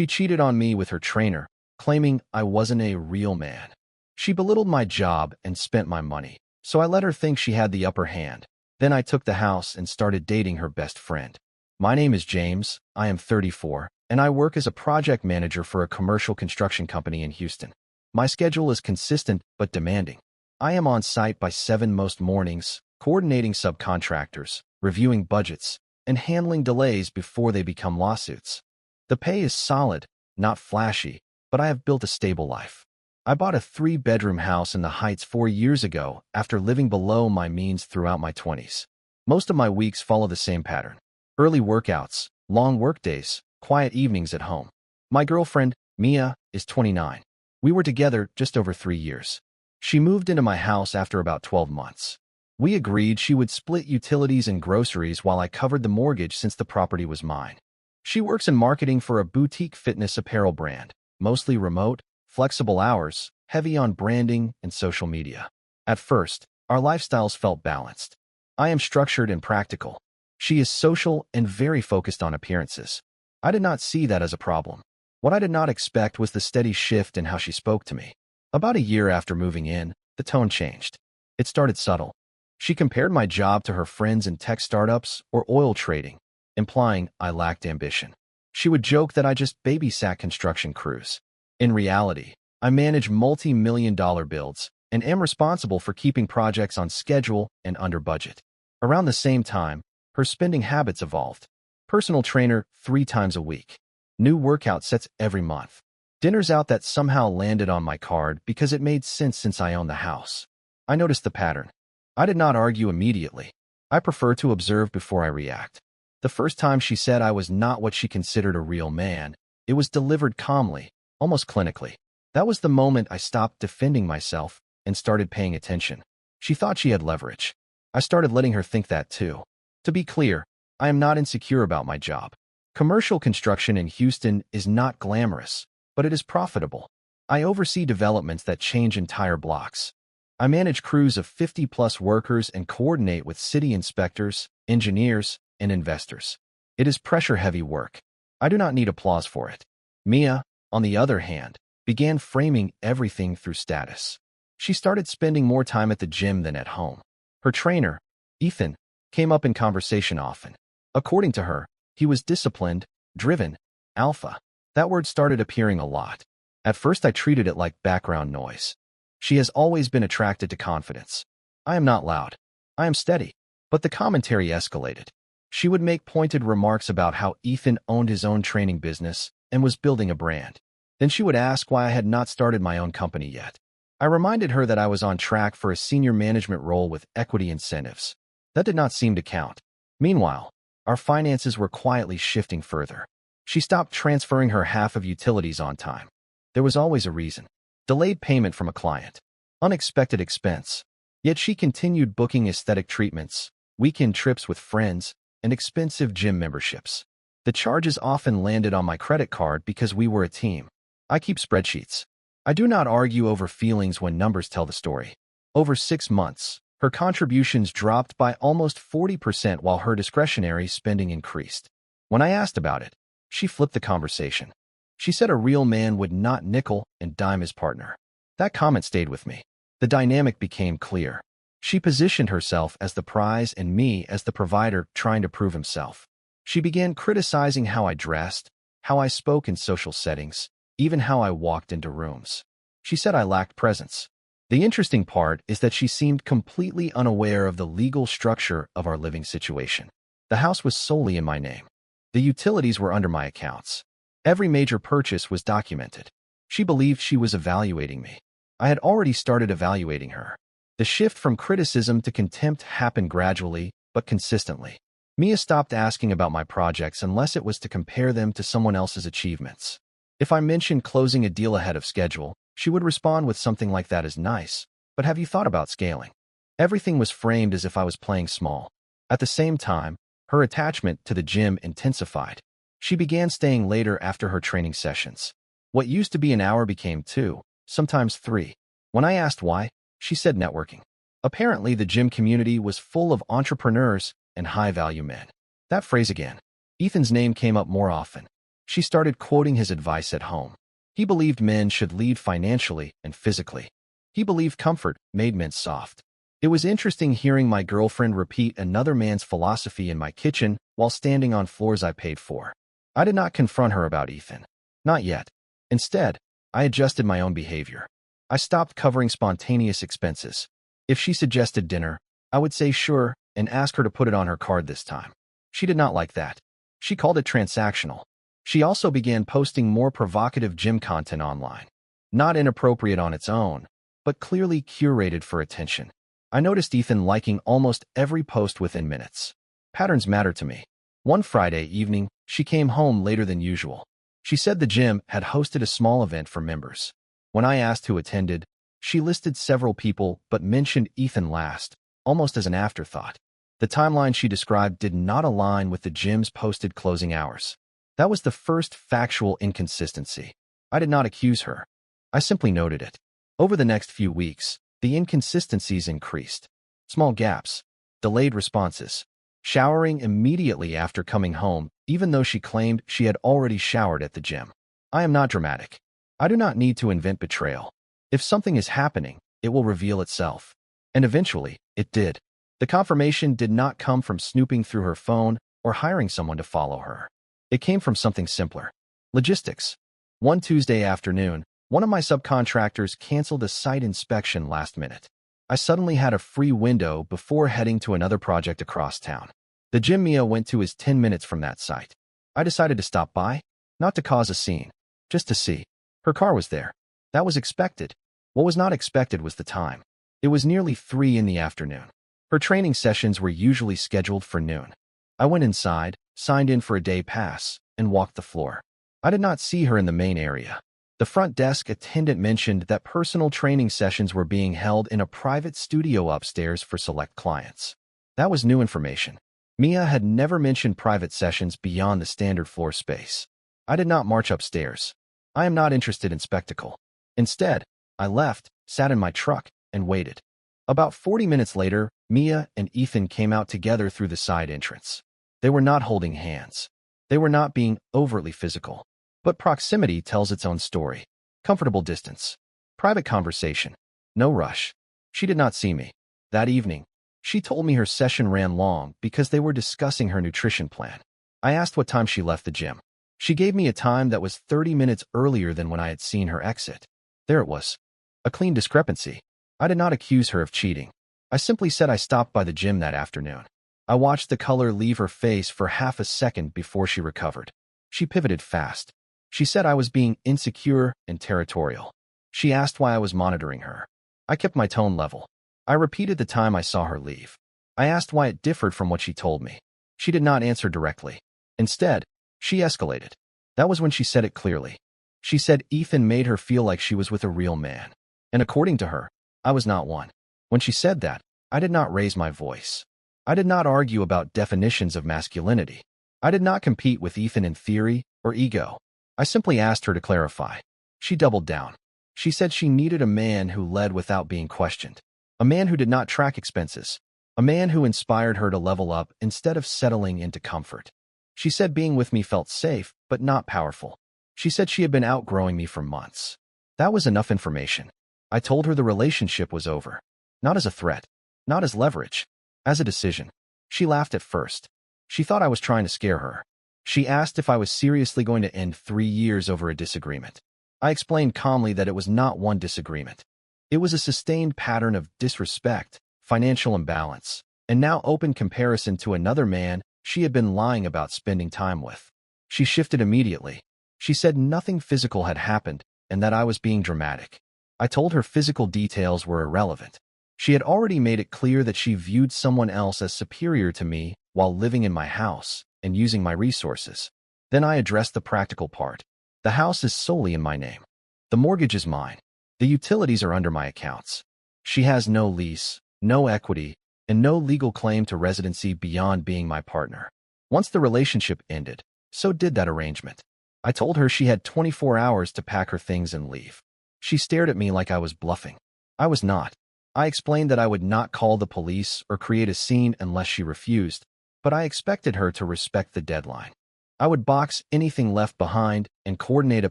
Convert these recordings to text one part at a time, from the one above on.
She cheated on me with her trainer, claiming I wasn't a real man. She belittled my job and spent my money, so I let her think she had the upper hand. Then I took the house and started dating her best friend. My name is James, I am 34, and I work as a project manager for a commercial construction company in Houston. My schedule is consistent but demanding. I am on site by 7 most mornings, coordinating subcontractors, reviewing budgets, and handling delays before they become lawsuits. The pay is solid, not flashy, but I have built a stable life. I bought a 3-bedroom house in the Heights 4 years ago after living below my means throughout my 20s. Most of my weeks follow the same pattern. Early workouts, long workdays, quiet evenings at home. My girlfriend, Mia, is 29. We were together just over 3 years. She moved into my house after about 12 months. We agreed she would split utilities and groceries while I covered the mortgage since the property was mine. She works in marketing for a boutique fitness apparel brand, mostly remote, flexible hours, heavy on branding and social media. At first, our lifestyles felt balanced. I am structured and practical. She is social and very focused on appearances. I did not see that as a problem. What I did not expect was the steady shift in how she spoke to me. About a year after moving in, the tone changed. It started subtle. She compared my job to her friends in tech startups or oil trading, implying I lacked ambition. She would joke that I just babysat construction crews. In reality, I manage multi-million-dollar builds and am responsible for keeping projects on schedule and under budget. Around the same time, her spending habits evolved. Personal trainer 3 times a week. New workout sets every month. Dinners out that somehow landed on my card because it made sense since I owned the house. I noticed the pattern. I did not argue immediately. I prefer to observe before I react. The first time she said I was not what she considered a real man, it was delivered calmly, almost clinically. That was the moment I stopped defending myself and started paying attention. She thought she had leverage. I started letting her think that too. To be clear, I am not insecure about my job. Commercial construction in Houston is not glamorous, but it is profitable. I oversee developments that change entire blocks. I manage crews of 50-plus workers and coordinate with city inspectors, engineers, and investors. It is pressure-heavy work. I do not need applause for it. Mia, on the other hand, began framing everything through status. She started spending more time at the gym than at home. Her trainer, Ethan, came up in conversation often. According to her, he was disciplined, driven, alpha. That word started appearing a lot. At first I treated it like background noise. She has always been attracted to confidence. I am not loud. I am steady. But the commentary escalated. She would make pointed remarks about how Ethan owned his own training business and was building a brand. Then she would ask why I had not started my own company yet. I reminded her that I was on track for a senior management role with equity incentives. That did not seem to count. Meanwhile, our finances were quietly shifting further. She stopped transferring her half of utilities on time. There was always a reason. Delayed payment from a client. Unexpected expense. Yet she continued booking aesthetic treatments, weekend trips with friends, and expensive gym memberships. The charges often landed on my credit card because we were a team. I keep spreadsheets. I do not argue over feelings when numbers tell the story. Over 6 months, her contributions dropped by almost 40% while her discretionary spending increased. When I asked about it, she flipped the conversation. She said a real man would not nickel and dime his partner. That comment stayed with me. The dynamic became clear. She positioned herself as the prize and me as the provider trying to prove himself. She began criticizing how I dressed, how I spoke in social settings, even how I walked into rooms. She said I lacked presence. The interesting part is that she seemed completely unaware of the legal structure of our living situation. The house was solely in my name. The utilities were under my accounts. Every major purchase was documented. She believed she was evaluating me. I had already started evaluating her. The shift from criticism to contempt happened gradually, but consistently. Mia stopped asking about my projects unless it was to compare them to someone else's achievements. If I mentioned closing a deal ahead of schedule, she would respond with something like that is nice, but have you thought about scaling? Everything was framed as if I was playing small. At the same time, her attachment to the gym intensified. She began staying later after her training sessions. What used to be an hour became 2, sometimes 3. When I asked why, she said networking. Apparently, the gym community was full of entrepreneurs and high-value men. That phrase again. Ethan's name came up more often. She started quoting his advice at home. He believed men should lead financially and physically. He believed comfort made men soft. It was interesting hearing my girlfriend repeat another man's philosophy in my kitchen while standing on floors I paid for. I did not confront her about Ethan. Not yet. Instead, I adjusted my own behavior. I stopped covering spontaneous expenses. If she suggested dinner, I would say sure and ask her to put it on her card this time. She did not like that. She called it transactional. She also began posting more provocative gym content online. Not inappropriate on its own, but clearly curated for attention. I noticed Ethan liking almost every post within minutes. Patterns matter to me. One Friday evening, she came home later than usual. She said the gym had hosted a small event for members. When I asked who attended, she listed several people but mentioned Ethan last, almost as an afterthought. The timeline she described did not align with the gym's posted closing hours. That was the first factual inconsistency. I did not accuse her. I simply noted it. Over the next few weeks, the inconsistencies increased. Small gaps, delayed responses, showering immediately after coming home, even though she claimed she had already showered at the gym. I am not dramatic. I do not need to invent betrayal. If something is happening, it will reveal itself. And eventually, it did. The confirmation did not come from snooping through her phone or hiring someone to follow her. It came from something simpler. Logistics. One Tuesday afternoon, one of my subcontractors canceled a site inspection last minute. I suddenly had a free window before heading to another project across town. The gym Mia went to is 10 minutes from that site. I decided to stop by, not to cause a scene, just to see. Her car was there. That was expected. What was not expected was the time. It was nearly 3 in the afternoon. Her training sessions were usually scheduled for noon. I went inside, signed in for a day pass, and walked the floor. I did not see her in the main area. The front desk attendant mentioned that personal training sessions were being held in a private studio upstairs for select clients. That was new information. Mia had never mentioned private sessions beyond the standard floor space. I did not march upstairs. I am not interested in spectacle. Instead, I left, sat in my truck, and waited. About 40 minutes later, Mia and Ethan came out together through the side entrance. They were not holding hands. They were not being overtly physical. But proximity tells its own story. Comfortable distance. Private conversation. No rush. She did not see me. That evening, she told me her session ran long because they were discussing her nutrition plan. I asked what time she left the gym. She gave me a time that was 30 minutes earlier than when I had seen her exit. There it was. A clean discrepancy. I did not accuse her of cheating. I simply said I stopped by the gym that afternoon. I watched the color leave her face for half a second before she recovered. She pivoted fast. She said I was being insecure and territorial. She asked why I was monitoring her. I kept my tone level. I repeated the time I saw her leave. I asked why it differed from what she told me. She did not answer directly. Instead, she escalated. That was when she said it clearly. She said Ethan made her feel like she was with a real man. And according to her, I was not one. When she said that, I did not raise my voice. I did not argue about definitions of masculinity. I did not compete with Ethan in theory or ego. I simply asked her to clarify. She doubled down. She said she needed a man who led without being questioned. A man who did not track expenses. A man who inspired her to level up instead of settling into comfort. She said being with me felt safe, but not powerful. She said she had been outgrowing me for months. That was enough information. I told her the relationship was over. Not as a threat. Not as leverage. As a decision. She laughed at first. She thought I was trying to scare her. She asked if I was seriously going to end 3 years over a disagreement. I explained calmly that it was not one disagreement. It was a sustained pattern of disrespect, financial imbalance, and now open comparison to another man she had been lying about spending time with. She shifted immediately. She said nothing physical had happened and that I was being dramatic. I told her physical details were irrelevant. She had already made it clear that she viewed someone else as superior to me while living in my house and using my resources. Then I addressed the practical part. The house is solely in my name. The mortgage is mine. The utilities are under my accounts. She has no lease, no equity, and no legal claim to residency beyond being my partner. Once the relationship ended, so did that arrangement. I told her she had 24 hours to pack her things and leave. She stared at me like I was bluffing. I was not. I explained that I would not call the police or create a scene unless she refused, but I expected her to respect the deadline. I would box anything left behind and coordinate a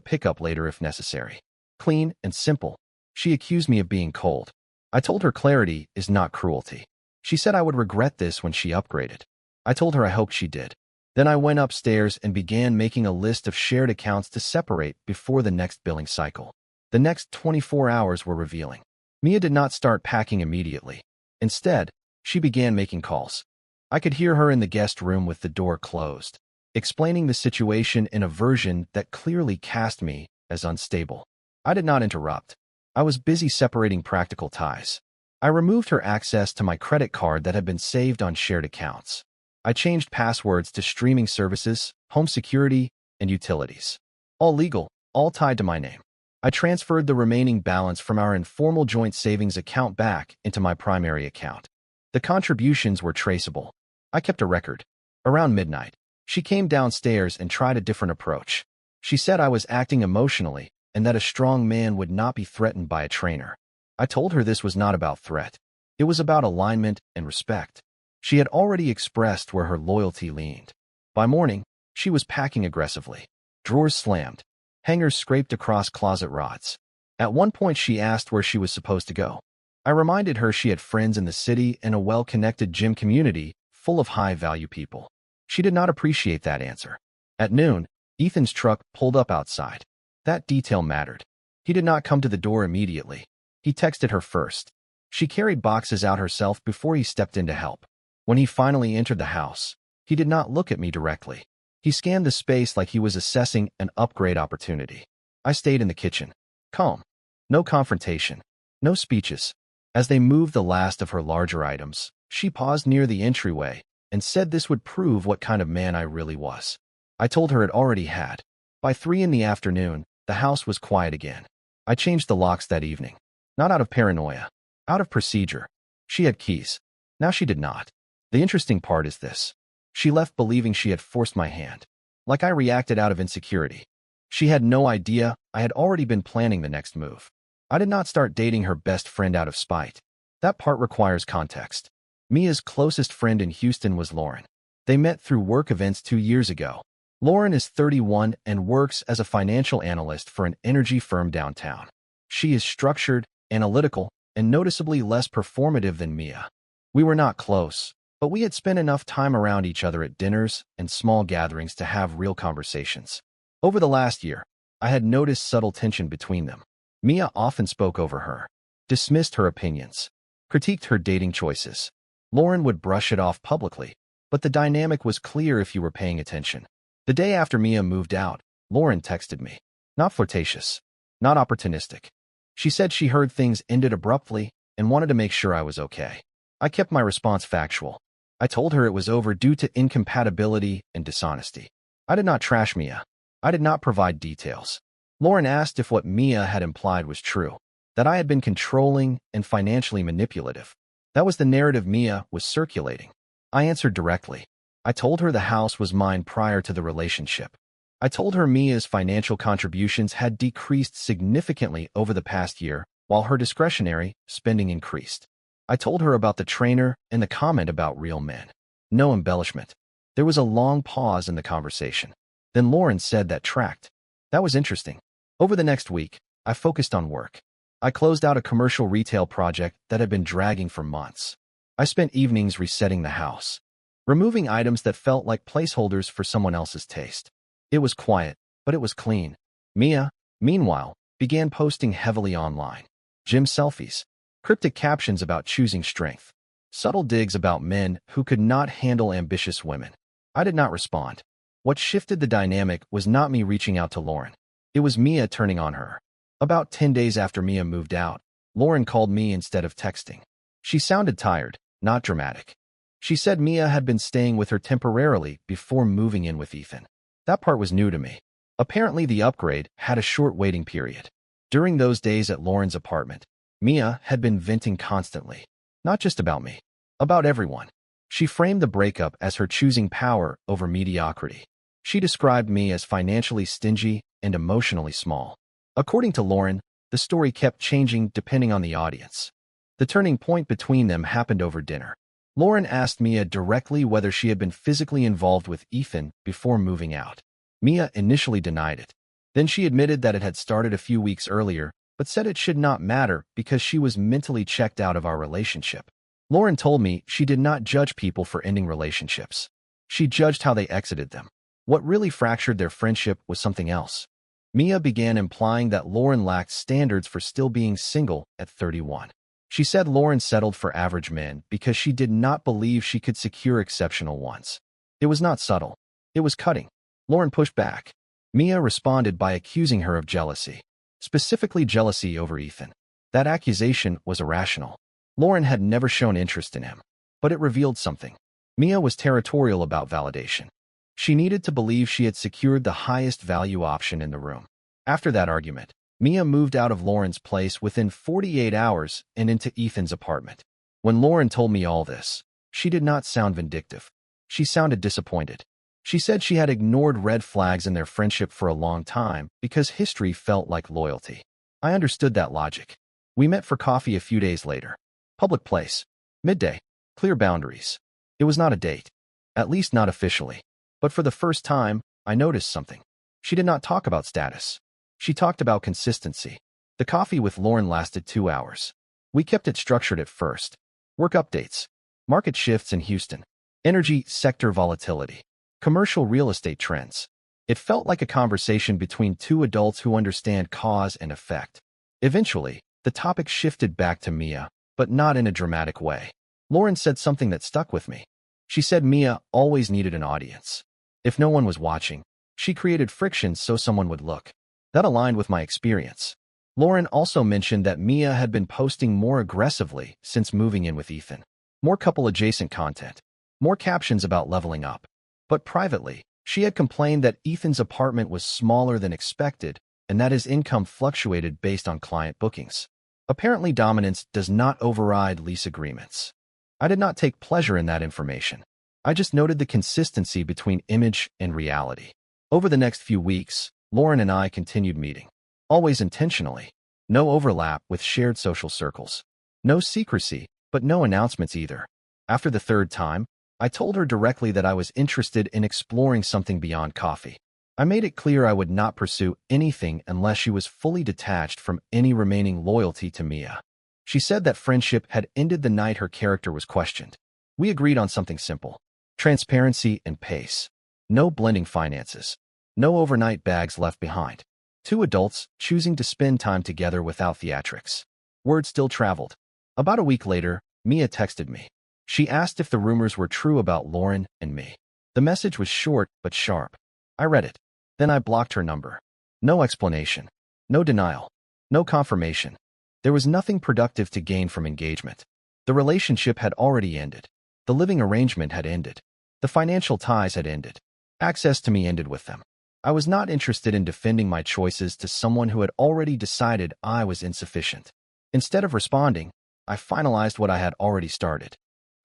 pickup later if necessary. Clean and simple. She accused me of being cold. I told her clarity is not cruelty. She said I would regret this when she upgraded. I told her I hoped she did. Then I went upstairs and began making a list of shared accounts to separate before the next billing cycle. The next 24 hours were revealing. Mia did not start packing immediately. Instead, she began making calls. I could hear her in the guest room with the door closed, explaining the situation in a version that clearly cast me as unstable. I did not interrupt. I was busy separating practical ties. I removed her access to my credit card that had been saved on shared accounts. I changed passwords to streaming services, home security, and utilities. All legal, all tied to my name. I transferred the remaining balance from our informal joint savings account back into my primary account. The contributions were traceable. I kept a record. Around midnight, she came downstairs and tried a different approach. She said I was acting emotionally and that a strong man would not be threatened by a trainer. I told her this was not about threat. It was about alignment and respect. She had already expressed where her loyalty leaned. By morning, she was packing aggressively. Drawers slammed. Hangers scraped across closet rods. At one point, she asked where she was supposed to go. I reminded her she had friends in the city and a well-connected gym community full of high-value people. She did not appreciate that answer. At noon, Ethan's truck pulled up outside. That detail mattered. He did not come to the door immediately. He texted her first. She carried boxes out herself before he stepped in to help. When he finally entered the house, he did not look at me directly. He scanned the space like he was assessing an upgrade opportunity. I stayed in the kitchen. Calm. No confrontation. No speeches. As they moved the last of her larger items, she paused near the entryway and said this would prove what kind of man I really was. I told her it already had. By 3 in the afternoon, the house was quiet again. I changed the locks that evening. Not out of paranoia. Out of procedure. She had keys. Now she did not. The interesting part is this. She left believing she had forced my hand. Like I reacted out of insecurity. She had no idea I had already been planning the next move. I did not start dating her best friend out of spite. That part requires context. Mia's closest friend in Houston was Lauren. They met through work events 2 years ago. Lauren is 31 and works as a financial analyst for an energy firm downtown. She is structured, analytical, and noticeably less performative than Mia. We were not close, but we had spent enough time around each other at dinners and small gatherings to have real conversations. Over the last year, I had noticed subtle tension between them. Mia often spoke over her, dismissed her opinions, critiqued her dating choices. Lauren would brush it off publicly, but the dynamic was clear if you were paying attention. The day after Mia moved out, Lauren texted me. Not flirtatious, not opportunistic. She said she heard things ended abruptly and wanted to make sure I was okay. I kept my response factual. I told her it was over due to incompatibility and dishonesty. I did not trash Mia. I did not provide details. Lauren asked if what Mia had implied was true, that I had been controlling and financially manipulative. That was the narrative Mia was circulating. I answered directly. I told her the house was mine prior to the relationship. I told her Mia's financial contributions had decreased significantly over the past year, while her discretionary spending increased. I told her about the trainer and the comment about real men. No embellishment. There was a long pause in the conversation. Then Lauren said that tracked. That was interesting. Over the next week, I focused on work. I closed out a commercial retail project that had been dragging for months. I spent evenings resetting the house, removing items that felt like placeholders for someone else's taste. It was quiet, but it was clean. Mia, meanwhile, began posting heavily online. Gym selfies, cryptic captions about choosing strength, subtle digs about men who could not handle ambitious women. I did not respond. What shifted the dynamic was not me reaching out to Lauren. It was Mia turning on her. About 10 days after Mia moved out, Lauren called me instead of texting. She sounded tired, not dramatic. She said Mia had been staying with her temporarily before moving in with Ethan. That part was new to me. Apparently, the upgrade had a short waiting period. During those days at Lauren's apartment, Mia had been venting constantly. Not just about me. About everyone. She framed the breakup as her choosing power over mediocrity. She described me as financially stingy and emotionally small. According to Lauren, the story kept changing depending on the audience. The turning point between them happened over dinner. Lauren asked Mia directly whether she had been physically involved with Ethan before moving out. Mia initially denied it. Then she admitted that it had started a few weeks earlier, but said it should not matter because she was mentally checked out of our relationship. Lauren told me she did not judge people for ending relationships. She judged how they exited them. What really fractured their friendship was something else. Mia began implying that Lauren lacked standards for still being single at 31. She said Lauren settled for average men because she did not believe she could secure exceptional ones. It was not subtle. It was cutting. Lauren pushed back. Mia responded by accusing her of jealousy, specifically jealousy over Ethan. That accusation was irrational. Lauren had never shown interest in him, but it revealed something. Mia was territorial about validation. She needed to believe she had secured the highest value option in the room. After that argument, Mia moved out of Lauren's place within 48 hours and into Ethan's apartment. When Lauren told me all this, she did not sound vindictive. She sounded disappointed. She said she had ignored red flags in their friendship for a long time because history felt like loyalty. I understood that logic. We met for coffee a few days later. Public place. Midday. Clear boundaries. It was not a date. At least not officially. But for the first time, I noticed something. She did not talk about status. She talked about consistency. The coffee with Lauren lasted 2 hours. We kept it structured at first. Work updates. Market shifts in Houston. Energy sector volatility. Commercial real estate trends. It felt like a conversation between two adults who understand cause and effect. Eventually, the topic shifted back to Mia, but not in a dramatic way. Lauren said something that stuck with me. She said Mia always needed an audience. If no one was watching, she created friction so someone would look. That aligned with my experience. Lauren also mentioned that Mia had been posting more aggressively since moving in with Ethan. More couple-adjacent content. More captions about leveling up. But privately, she had complained that Ethan's apartment was smaller than expected and that his income fluctuated based on client bookings. Apparently, dominance does not override lease agreements. I did not take pleasure in that information. I just noted the consistency between image and reality. Over the next few weeks, Lauren and I continued meeting. Always intentionally. No overlap with shared social circles. No secrecy, but no announcements either. After the third time, I told her directly that I was interested in exploring something beyond coffee. I made it clear I would not pursue anything unless she was fully detached from any remaining loyalty to Mia. She said that friendship had ended the night her character was questioned. We agreed on something simple. Transparency and pace. No blending finances. No overnight bags left behind. Two adults choosing to spend time together without theatrics. Word still traveled. About a week later, Mia texted me. She asked if the rumors were true about Lauren and me. The message was short but sharp. I read it. Then I blocked her number. No explanation. No denial. No confirmation. There was nothing productive to gain from engagement. The relationship had already ended. The living arrangement had ended. The financial ties had ended. Access to me ended with them. I was not interested in defending my choices to someone who had already decided I was insufficient. Instead of responding, I finalized what I had already started.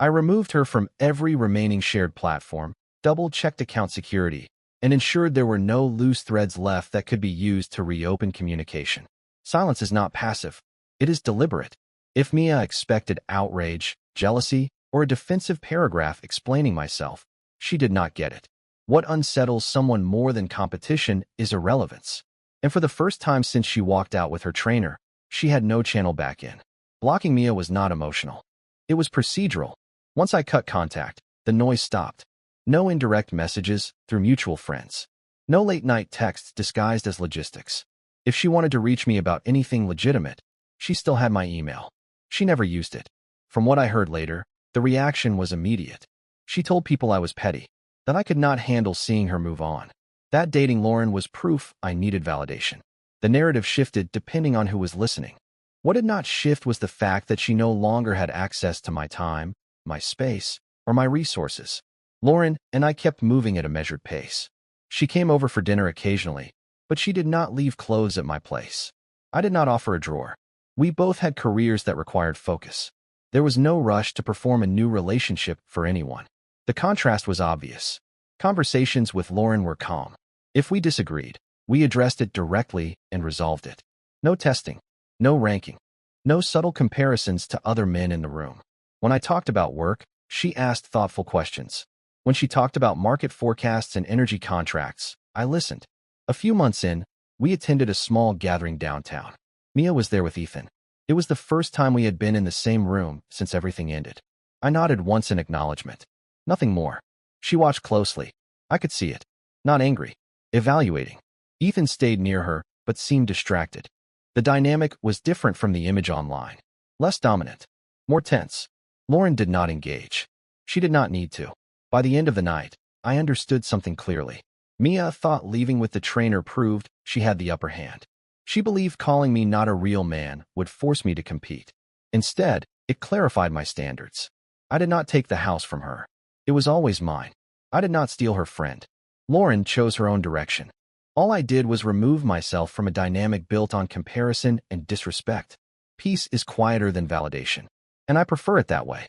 I removed her from every remaining shared platform, double-checked account security, and ensured there were no loose threads left that could be used to reopen communication. Silence is not passive. It is deliberate. If Mia expected outrage, jealousy, or a defensive paragraph explaining myself, she did not get it. What unsettles someone more than competition is irrelevance. And for the first time since she walked out with her trainer, she had no channel back in. Blocking Mia was not emotional. It was procedural. Once I cut contact, the noise stopped. No indirect messages through mutual friends. No late-night texts disguised as logistics. If she wanted to reach me about anything legitimate, she still had my email. She never used it. From what I heard later, the reaction was immediate. She told people I was petty, that I could not handle seeing her move on. That dating Lauren was proof I needed validation. The narrative shifted depending on who was listening. What did not shift was the fact that she no longer had access to my time, my space, or my resources. Lauren and I kept moving at a measured pace. She came over for dinner occasionally, but she did not leave clothes at my place. I did not offer a drawer. We both had careers that required focus. There was no rush to perform a new relationship for anyone. The contrast was obvious. Conversations with Lauren were calm. If we disagreed, we addressed it directly and resolved it. No testing. No ranking. No subtle comparisons to other men in the room. When I talked about work, She asked thoughtful questions. When she talked about market forecasts and energy contracts, I listened. A few months in, we attended a small gathering downtown. Mia was there with Ethan. It was the first time we had been in the same room since everything ended. I nodded once in acknowledgement. Nothing more. She watched closely. I could see it. Not angry. Evaluating. Ethan stayed near her, but seemed distracted. The dynamic was different from the image online. Less dominant. More tense. Lauren did not engage. She did not need to. By the end of the night, I understood something clearly. Mia thought leaving with the trainer proved she had the upper hand. She believed calling me not a real man would force me to compete. Instead, it clarified my standards. I did not take the house from her. It was always mine. I did not steal her friend. Lauren chose her own direction. All I did was remove myself from a dynamic built on comparison and disrespect. Peace is quieter than validation, and I prefer it that way.